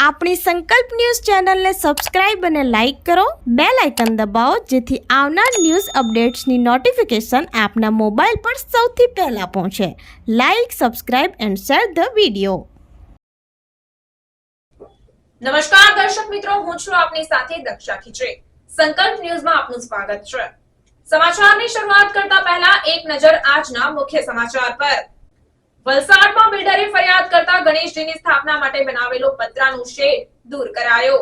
આપણી સંકલ્પ ન્યૂઝ ચેનલને સબસ્ક્રાઇબ અને લાઇક કરો, બેલ આઇકન દબાવો જેથી આવનાર ન્યૂઝ અપડેટ્સની નોટિફિકેશન આપના મોબાઈલ પર સૌથી પહેલા પહોંચે. Like, subscribe and share the video. નમસ્કાર દર્શક મિત્રો, હું છું આપની સાથે દક્ષા ખીચડી. સંકલ્પ ન્યૂઝમાં આપનું સ્વાગત છે. સમાચારની શરૂઆત કરતા પહેલા એક નજર આજના મુખ્ય સમાચાર પર. વલસાડમાં બિલ્ડરે ફરિયાદ કરતા ગણેશજીની સ્થાપના માટે બનાવેલો પતરાનો શેડ દૂર કરાયો.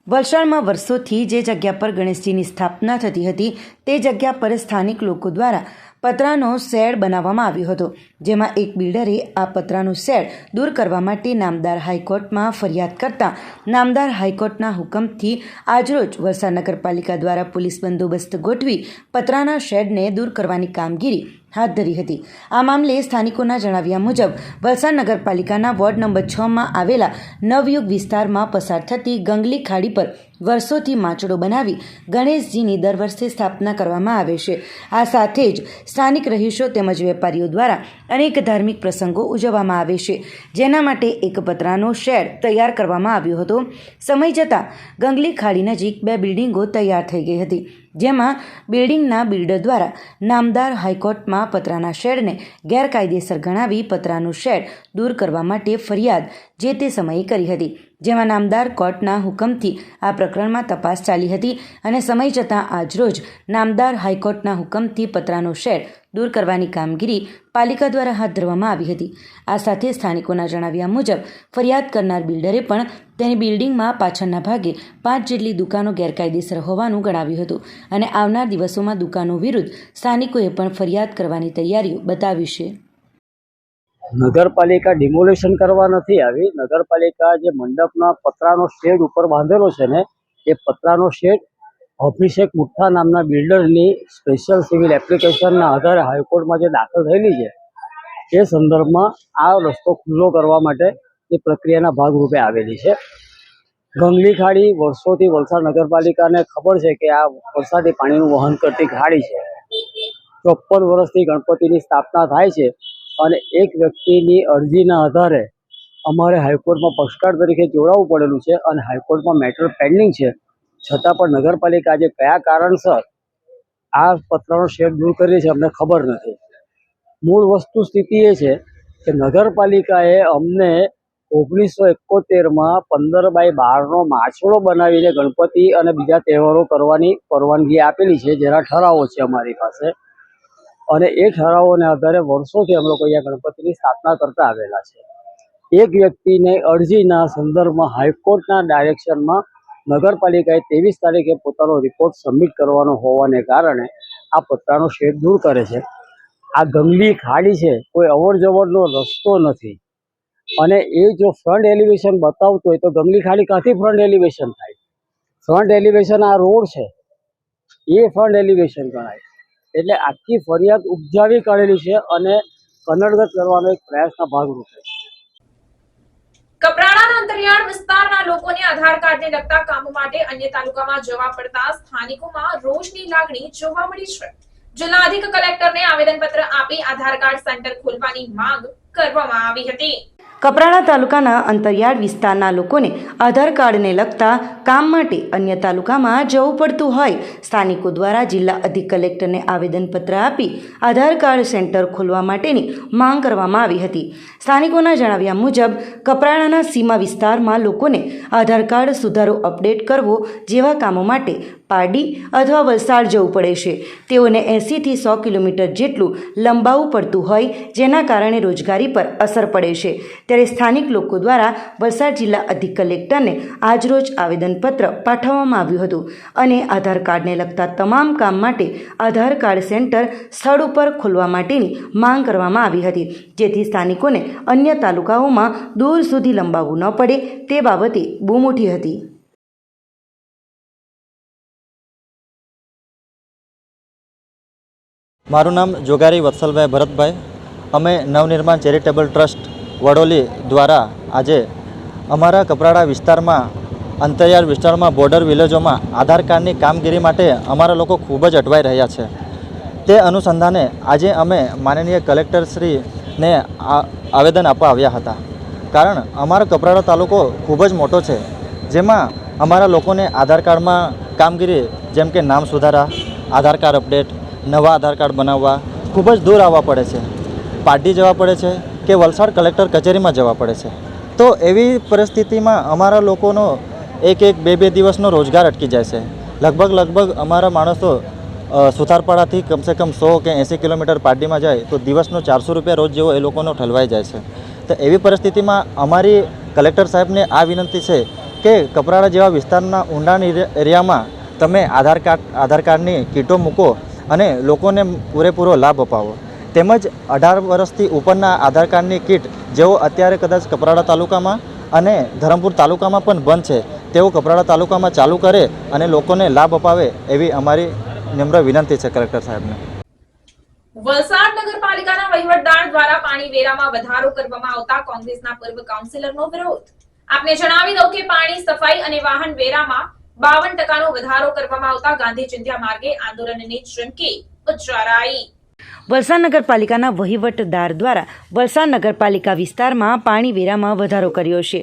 વલસાડમાં વર્ષોથી જે જગ્યા પર ગણેશજીની સ્થાપના થતી હતી તે જગ્યા પર સ્થાનિક લોકો દ્વારા પતરાનો શેડ બનાવવામાં આવ્યો હતો, જેમાં એક બિલ્ડરે આ પતરાનો શેડ દૂર કરવા માટે નામદાર હાઈકોર્ટમાં ફરિયાદ કરતા નામદાર હાઈકોર્ટના હુકમથી આજરોજ વલસાડ નગરપાલિકા દ્વારા પોલીસ બંદોબસ્ત ગોઠવી પતરાના શેડને દૂર કરવાની કામગીરી હાથ ધરી હતી. આ મામલે સ્થાનિકોના જણાવ્યા મુજબ વલસાડ નગરપાલિકાના વોર્ડ નંબર 6માં આવેલા નવયુગ વિસ્તારમાં પસાર થતી ગંગલી ખાડી પર વર્ષોથી માંચડો બનાવી ગણેશજીની દર વર્ષે સ્થાપના કરવામાં આવે છે. આ સાથે જ સ્થાનિક રહીશો તેમજ વેપારીઓ દ્વારા અનેક ધાર્મિક પ્રસંગો ઉજવવામાં આવે છે, જેના માટે એક પતરાનો શેડ તૈયાર કરવામાં આવ્યો હતો. સમય જતાં ગંગલી ખાડી નજીક 2 બિલ્ડિંગો તૈયાર થઈ ગઈ હતી, જેમાં બિલ્ડિંગના બિલ્ડર દ્વારા નામદાર હાઈકોર્ટમાં પતરાના શેડને ગેરકાયદેસર ગણાવી પતરાનું શેડ દૂર કરવા માટે ફરિયાદ જે તે સમયે કરી હતી, જેમાં નામદાર કોર્ટના હુકમથી આ પ્રકરણમાં તપાસ ચાલી હતી અને સમય જતાં આજરોજ નામદાર હાઈકોર્ટના હુકમથી પતરાનો શેડ દૂર કરવાની કામગીરી પાલિકા દ્વારા હાથ ધરવામાં આવી હતી. આ સાથે સ્થાનિકોના જણાવ્યા મુજબ ફરિયાદ કરનાર બિલ્ડરે પણ તેની બિલ્ડિંગમાં પાછળના ભાગે 5 જેટલી દુકાનો ગેરકાયદેસર હોવાનું ગણાવ્યું હતું અને આવનાર દિવસોમાં દુકાનો વિરુદ્ધ સ્થાનિકોએ પણ ફરિયાદ કરવાની તૈયારીઓ બતાવી છે. નગરપાલિકા ડિમોલેશન કરવા નથી આવી. નગરપાલિકા જે મંડપના પતરાનો શેડ ઉપર બાંધેલો છે ને, એ પતરાનો શેડ અભિષેક મુઠ્ઠા નામના બિલ્ડરની સ્પેશિયલ સિવિલ એપ્લિકેશનના આધારે હાઈકોર્ટમાં જે દાખલ થયેલી છે એ સંદર્ભમાં આ રસ્તો ખુલ્લો કરવા માટે એ પ્રક્રિયાના ભાગરૂપે આવેલી છે. ગંગલી ખાડી વર્ષોથી વલસાડ નગરપાલિકાને ખબર છે કે આ વરસાદી પાણીનું વહન કરતી ખાડી છે. 54 વર્ષથી ગણપતિની સ્થાપના થાય છે અને એક વ્યક્તિની અરજીના આધારે અમારે હાઈકોર્ટમાં પક્ષકાર તરીકે જોડાવવું પડેલું છે અને હાઈકોર્ટમાં મેટર પેન્ડિંગ છે. છતાં પણ નગરપાલિકા આજે કયા કારણસર આ પતરાનો શેડ દૂર કરી છે અમને ખબર નથી. મૂળ વસ્તુ સ્થિતિ એ છે કે નગરપાલિકાએ અમને 1971માં 15x12નો માછડો બનાવીને ગણપતિ અને બીજા તહેવારો કરવાની પરવાનગી આપેલી છે, જેના ઠરાવો છે અમારી પાસે. અને એ ઠરાવોને આધારે વર્ષોથી અમે લોકો અહીંયા ગણપતિની સ્થાપના કરતા આવેલા છે. એક વ્યક્તિને અરજીના સંદર્ભમાં હાઈકોર્ટના ડાયરેક્શનમાં નગરપાલિકાએ 23 તારીખે પોતાનો રિપોર્ટ સબમિટ કરવાનો હોવાને કારણે આ પતરાનો શેડ દૂર કરે છે. આ ગંગલી ખાડી છે, કોઈ અવર જવરનો રસ્તો નથી અને એ જો ફ્રન્ટ એલિવેશન બતાવતો હોય તો ગંગલી ખાડી ક્યાંથી ફ્રન્ટ એલિવેશન થાય? ફ્રન્ટ એલિવેશન આ રોડ છે, એ ફ્રન્ટ એલિવેશન ગણાય. એટલે આખી ફરિયાદ ઉપજાવી કાઢેલી છે અને કનડગત કરવાનો એક પ્રયાસના ભાગરૂપે છે. કપરાડાના અંતરિયાળ વિસ્તારના લોકોને આધાર કાર્ડને લગતા કામો માટે અન્ય તાલુકામાં જવા પડતા સ્થાનિકોમાં રોષની લાગણી જોવા મળી છે. જિલ્લા અધિક કલેક્ટરને આવેદનપત્ર આપી આધાર કાર્ડ સેન્ટર ખોલવાની માંગ કરવામાં આવી હતી. કપરાડા તાલુકાના અંતરિયાળ વિસ્તારના લોકોને આધાર કાર્ડને લગતા કામ માટે અન્ય તાલુકામાં જવું પડતું હોય સ્થાનિકો દ્વારા જિલ્લા અધિક કલેક્ટરને આવેદનપત્ર આપી આધાર કાર્ડ સેન્ટર ખોલવા માટેની માંગ કરવામાં આવી હતી. સ્થાનિકોના જણાવ્યા મુજબ કપરાડાના સીમા વિસ્તારમાં લોકોને આધાર કાર્ડ સુધારો અપડેટ કરવો જેવા કામો માટે પારડી અથવા વલસાડ જવું પડે છે. તેઓને 80થી 100 કિલોમીટર જેટલું લંબાવવું પડતું હોય, જેના કારણે રોજગારી પર અસર પડે છે. ત્યારે સ્થાનિક લોકો દ્વારા વલસાડ જિલ્લા અધિક કલેક્ટરને આજરોજ આવેદનપત્ર પાઠવવામાં આવ્યું હતું અને આધાર કાર્ડને લગતા તમામ કામ માટે આધાર કાર્ડ સેન્ટર સ્થળ ઉપર ખોલવા માટેની માંગ કરવામાં આવી હતી, જેથી સ્થાનિકોને અન્ય તાલુકાઓમાં દૂર સુધી લંબાવવું ન પડે તે બાબતે બૂમ ઉઠી હતી. મારું નામ જોગારી વત્સલભાઈ ભરતભાઈ. અમે નવનિર્માણ ચેરિટેબલ ટ્રસ્ટ વડોલી દ્વારા આજે અમારા કપરાડા વિસ્તારમાં અંતરિયાળ વિસ્તારમાં બોર્ડર વિલેજોમાં આધાર કાર્ડની કામગીરી માટે અમારા લોકો ખૂબ જ અટવાઈ રહ્યા છે. તે અનુસંધાને આજે અમે માનનીય કલેક્ટરશ્રીને આવેદન આપવા આવ્યા હતા. કારણ અમારો કપરાડા તાલુકો ખૂબ જ મોટો છે, જેમાં અમારા લોકોને આધાર કાર્ડમાં કામગીરી જેમ કે નામ સુધારા, આધાર કાર્ડ અપડેટ, નવા આધાર કાર્ડ બનાવવા ખૂબ જ દૂર આવવા પડે છે. પાર્ટી જવા પડે છે કે વલસાડ કલેક્ટર કચેરીમાં જવા પડે છે. તો એવી પરિસ્થિતિમાં અમારા લોકોનો એક બે દિવસનો રોજગાર અટકી જાય છે. લગભગ અમારા માણસો સુથારપાડાથી કમસે કમ 100 કે 80 કિલોમીટર પાર્ટીમાં જાય તો દિવસનો 400 રૂપિયા રોજ જેવો એ લોકોનો ઠલવાઈ જાય છે. તો એવી પરિસ્થિતિમાં અમારી કલેક્ટર સાહેબને આ વિનંતી છે કે કપરાડા જેવા વિસ્તારના ઊંડાણ એરિયામાં તમે આધાર કાર્ડની કીટો મૂકો અને લોકોને પૂરેપૂરો લાભ અપાવો. તેમજ 18 વર્ષથી ઉપરના આધાર કાર્ડની કીટ જેઓ અત્યારે કદાચ કપરાડા તાલુકામાં અને ધરમપુર તાલુકામાં પણ બંધ છે, તેઓ કપરાડા તાલુકામાં ચાલુ કરે અને લોકોને લાભ અપાવે એવી અમારી નમ્ર વિનંતી છે કલેક્ટર સાહેબને. વલસાડ નગરપાલિકાના વહીવટદાર દ્વારા પાણી વેરામાં વધારો કરવામાં આવતા કોંગ્રેસના પૂર્વ કાઉન્સિલરનો વિરોધ. આપને જણાવી દઉં કે પાણી, સફાઈ અને વાહન વેરામાં 52% વધારો કરવામાં આવતા ગાંધી ચિંધ્યા માર્ગે આંદોલનની ચીમકી ઉચ્ચારાઈ. વલસાડ નગરપાલિકાના વહીવટદાર દ્વારા વલસાડ નગરપાલિકા વિસ્તારમાં પાણી વેરામાં વધારો કર્યો છે.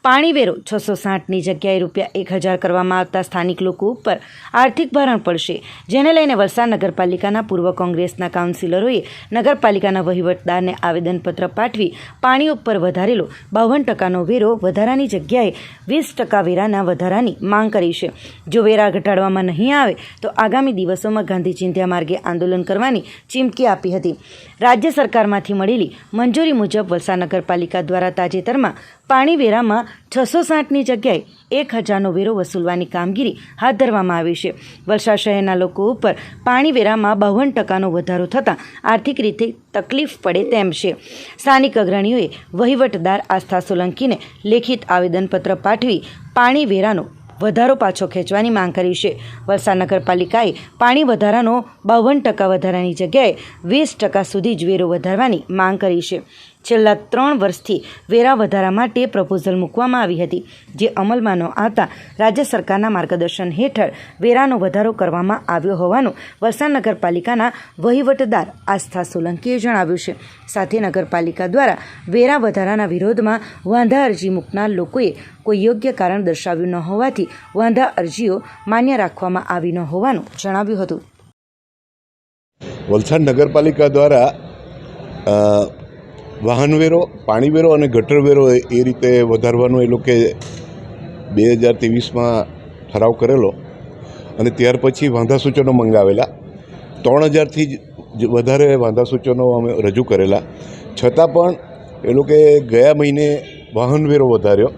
પાણી વેરો 660ની જગ્યાએ ₹1000 કરવામાં આવતા સ્થાનિક લોકો ઉપર આર્થિક ભારણ પડશે, જેને લઈને વલસાડ નગરપાલિકાના પૂર્વ કોંગ્રેસના કાઉન્સિલરોએ નગરપાલિકાના વહીવટદારને આવેદનપત્ર પાઠવી પાણી ઉપર વધારેલો 52%નો વેરો વધારાની જગ્યાએ 20% વેરાના વધારાની માંગ કરી છે. જો વેરા ઘટાડવામાં નહીં આવે તો આગામી દિવસોમાં ગાંધી ચિંધ્યા માર્ગે આંદોલન કરવાની ચીમકી આપી હતી. રાજ્ય સરકારમાંથી મળેલી મંજૂરી મુજબ વલસાડ નગરપાલિકા દ્વારા તાજેતરમાં પાણી વેરામાં 660ની જગ્યાએ 1000નો વેરો વસૂલવાની કામગીરી હાથ ધરવામાં આવી છે. વલસાડ શહેરના લોકો ઉપર પાણી વેરામાં 52%નો વધારો થતાં આર્થિક રીતે તકલીફ પડે તેમ છે. સ્થાનિક અગ્રણીઓએ વહીવટદાર આસ્થા સોલંકીને લેખિત આવેદનપત્ર પાઠવી પાણી વેરાનો વધારો પાછો ખેંચવાની માંગ કરી છે. વલસાડ નગરપાલિકાએ પાણી વધારાનો 52% વધારાની જગ્યાએ 20% સુધી જ વેરો વધારવાની માંગ કરી છે. છેલ્લા 3 વર્ષથી વેરા વધારા માટે પ્રપોઝલ મૂકવામાં આવી હતી, જે અમલમાં ન આવતા રાજ્ય સરકારના માર્ગદર્શન હેઠળ વેરાનો વધારો કરવામાં આવ્યો હોવાનું વલસાડ નગરપાલિકાના વહીવટદાર આસ્થા સોલંકીએ જણાવ્યું છે. સાથે નગરપાલિકા દ્વારા વેરા વધારાના વિરોધમાં વાંધા અરજી મૂકનાર લોકોએ કોઈ યોગ્ય કારણ દર્શાવ્યું ન હોવાથી વાંધા અરજીઓ માન્ય રાખવામાં આવી ન હોવાનું જણાવ્યું હતું. વલસાડ નગરપાલિકા દ્વારા વાહન વેરો, પાણી વેરો અને ગટર વેરો એ રીતે વધારવાનો એ લોકોએ 2023માં ઠરાવ કરેલો અને ત્યાર પછી વાંધા સૂચનો મંગાવેલા. 3000થી વધારે વાંધા સૂચનો અમે રજૂ કરેલા, છતાં પણ એ લોકોએ ગયા મહિને વાહન વેરો વધાર્યો.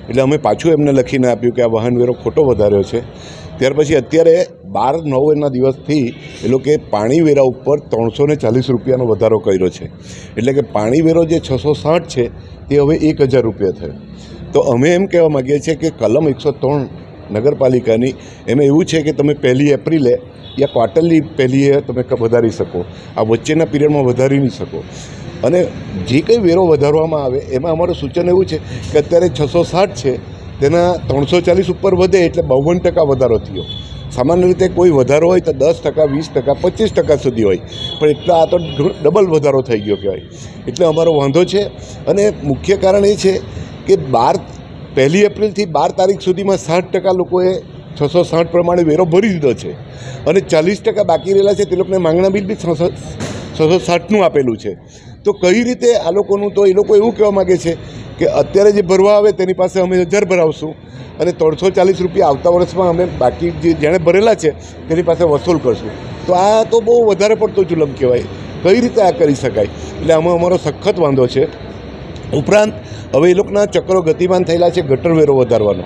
એટલે અમે પાછું એમને લખીને આપ્યું કે આ વાહન વેરો ખોટો વધાર્યો છે. ત્યાર પછી અત્યારે 12/9ના દિવસથી એ લોકોએ પાણી વેરા ઉપર 340 રૂપિયાનો વધારો કર્યો છે. એટલે કે પાણી વેરો જે 660 છે તે હવે 1000 રૂપિયા થયો. તો અમે એમ કહેવા માગીએ છીએ કે કલમ 103 નગરપાલિકાની એમાં એવું છે કે તમે 1 એપ્રિલે યા ક્વાર્ટરલી 1 તમે વધારી શકો, આ વચ્ચેના પીરિયડમાં વધારી નહીં શકો. અને જે કંઈ વેરો વધારવામાં આવે એમાં અમારું સૂચન એવું છે કે અત્યારે 660 છે, તેના 340 ઉપર વધે એટલે 52% વધારો થયો. સામાન્ય રીતે કોઈ વધારો હોય તો 10%, 20%, 25% સુધી હોય, પણ એટલા આ તો ડબલ વધારો થઈ ગયો કહેવાય. એટલે અમારો વાંધો છે. અને મુખ્ય કારણ એ છે કે 1 એપ્રિલથી 12 તારીખ સુધીમાં 60% લોકોએ 660 પ્રમાણે વેરો ભરી દીધો છે અને 40% બાકી રહેલા છે તે લોકોને માંગણા બિલ બી 660નું આપેલું છે. તો કઈ રીતે આ લોકોનું, તો એ લોકો એવું કહેવા માગે છે કે અત્યારે જે ભરવા આવે તેની પાસે અમે 1000 ભરાવશું અને 340 રૂપિયા આવતા વર્ષમાં અમે બાકી જે જેણે ભરેલા છે તેની પાસે વસૂલ કરશું. તો આ તો બહુ વધારે પડતો જુલમ કહેવાય. કઈ રીતે આ કરી શકાય? એટલે આમાં અમારો સખત વાંધો છે. ઉપરાંત હવે એ લોકોના ચક્રો ગતિમાન થયેલા છે ગટર વેરો વધારવાનો.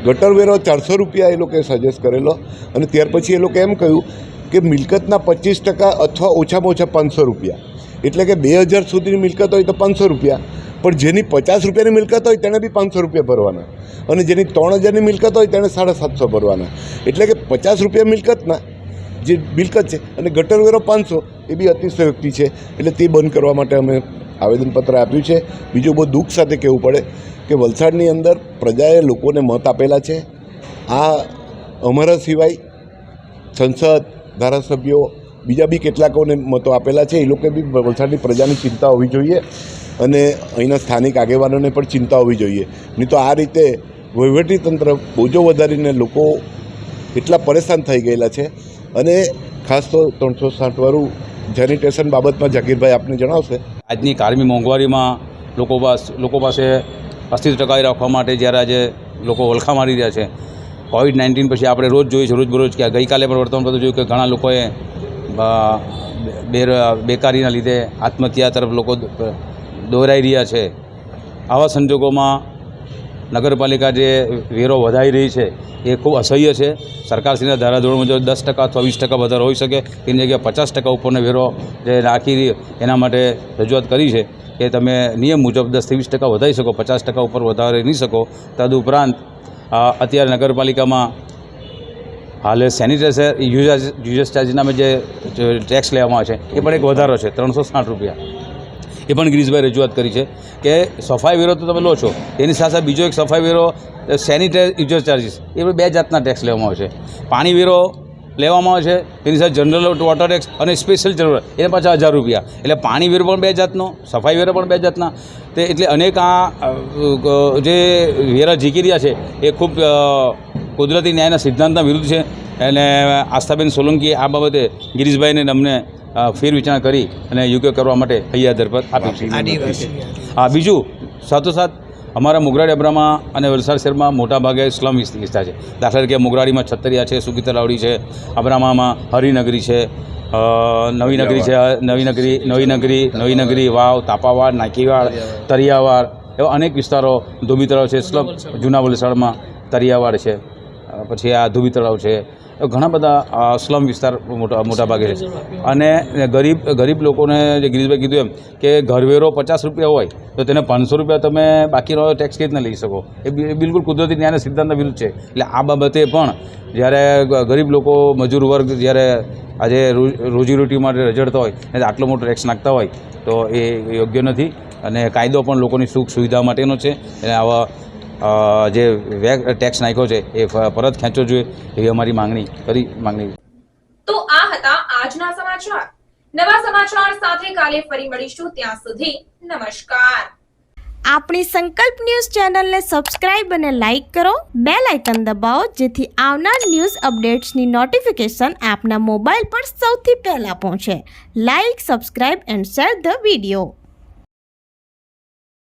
ગટર વેરો 400 રૂપિયા એ લોકોએ સજેસ્ટ કરેલો અને ત્યાર પછી એ લોકો એમ કહ્યું કે મિલકતના 25% અથવા ઓછામાં ઓછા 500 રૂપિયા. એટલે કે 2000 સુધીની મિલકત હોય તો 500 રૂપિયા, પણ જેની 50 રૂપિયાની મિલકત હોય તેણે બી 500 રૂપિયા ભરવાના અને જેની 3000ની મિલકત હોય તેણે 750 ભરવાના. એટલે કે 50 રૂપિયા મિલકતના જે મિલકત છે અને ગટર વેરો 500 એ બી અતિશયોક્તિ છે. એટલે તે બંધ કરવા માટે અમે આવેદનપત્ર આપ્યું છે. બીજું બહુ દુઃખ સાથે કહેવું પડે કે વલસાડની અંદર પ્રજાએ લોકોને મત આપેલા છે. આ અમારા સિવાય સંસદ, ધારાસભ્યો, બીજા બી કેટલાકોને મતો આપેલા છે. એ લોકોએ બી વલસાડની પ્રજાની ચિંતા હોવી જોઈએ. અને અહીંના સ્થાનિક આગેવાનોને પણ ચિંતા હોવી જોઈએ. નહીં તો આ રીતે વહીવટીતંત્ર બોજો વધારીને લોકો એટલા પરેશાન થઈ ગયેલા છે. અને ખાસ તો 360 સેનિટેશન બાબતમાં જાગીરભાઈ આપને જણાવશે. આજની કાળમી મોંઘવારીમાં લોકો પાસે અસ્તિત્વ ટકાવી રાખવા માટે જ્યારે આજે લોકો વલખા મારી રહ્યા છે. કોવિડ-19 પછી આપણે રોજ જોઈએ છે, રોજબરોજ કે ગઈકાલે પણ વર્તમાનપત્ર જોયું કે ઘણા લોકોએ બેકારીના લીધે આત્મહત્યા તરફ લોકો દોરાઈ રહ્યા છે. આવા સંજોગોમાં નગરપાલિકા જે વેરો વધારી રહી છે એ ખૂબ અસહ્ય છે. સરકારશ્રીના ધારાધોરણ મુજબ 10% અથવા 20% વધારે હોઈ શકે, તેની જગ્યાએ 50% ઉપરનો વેરો જે નાખી એના માટે રજૂઆત કરી છે કે તમે નિયમ મુજબ 10 થી 20% વધારી શકો, 50% ઉપર વધારી નહીં શકો. તદુપરાંત અત્યારે નગરપાલિકામાં હાલે સેનિટાઈઝર યુઝર્સ ચાર્જ નામે જે ટેક્સ લેવામાં આવે છે એ પણ એક વધારો છે 360 રૂપિયા. એ પણ ગિરીશભાઈ રજૂઆત કરી છે કે સફાઈ વેરો તો તમે લો છો, એની સાથે બીજો એક સફાઈ વેરો સેનિટાઈઝર યુઝર ચાર્જીસ, એ બે જાતના ટેક્સ લેવામાં આવે છે. પાણી વેરો લેવામાં આવે છે, એની સાથે જનરલ વોટર ટેક્સ અને સ્પેશિયલ જરૂર એને પાછા 1000 રૂપિયા. એટલે પાણી વેરો પણ બે જાતનો, સફાઈ વેરો પણ બે જાતના. તે એટલે અનેક આ જે વેરા ઝીકી રહ્યા છે એ ખૂબ કુદરતી ન્યાયના સિદ્ધાંતના વિરુદ્ધ છે. અને આસ્થાબેન સોલંકીએ આ બાબતે ગિરીશભાઈને અમને ફેરવિચારણા કરી અને યોગ્ય કરવા માટે હૈયા દરપત આપી છે. હા, બીજું સાથોસાથ અમારા મોગરાડી અબ્રામા અને વલસાડ શહેરમાં મોટાભાગે સ્લમ વિસ્તાર છે. દાખલા તરીકે મોગરાડીમાં છત્તરિયા છે, સુકી તલાવડી છે, અબ્રામામાં હરિનગરી છે, નવીનગરી, વાવ, તાપાવાડ, નાકીવાડ, તરિયાવાડ, એવા અનેક વિસ્તારો, ધોબી તળાવ છે, સ્લમ જૂના વલસાડમાં તરિયાવાડ છે, પછી આ ધોબી તળાવ છે, ઘણા બધા સ્લમ વિસ્તાર મોટાભાગે છે. અને ગરીબ લોકોને જે ગિરીશભાઈ કીધું એમ કે ઘરવેરો 50 રૂપિયા હોય તો તેને 500 રૂપિયા તમે બાકીનો ટેક્સ કેવી રીતના લઈ શકો? એ બિલકુલ કુદરતી ન્યાયના સિદ્ધાંતના વિરુદ્ધ છે. એટલે આ બાબતે પણ જ્યારે ગરીબ લોકો, મજૂર વર્ગ જ્યારે આજે રોજીરોટી માટે રઝળતા હોય અને આટલો મોટો ટેક્સ નાખતા હોય તો એ યોગ્ય નથી. અને કાયદો પણ લોકોની સુખ સુવિધા માટેનો છે. અને આવા જે ટેક્સ નાખ્યો છે એ પરત ખેંચવો જોઈએ એવી અમારી માંગણી. તો આ હતા આજના સમાચાર. નવા સમાચાર સાથે કાલે ફરી મળીશું. ત્યાં સુધી નમસ્કાર. આપણી સંકલ્પ ન્યૂઝ ચેનલને સબસ્ક્રાઇબ અને લાઇક કરો, બેલ આઇકન દબાવો જેથી આવનાર ન્યૂઝ અપડેટ્સની નોટિફિકેશન આપના મોબાઈલ પર સૌથી પહેલા પહોંચે. Like, subscribe and share the video.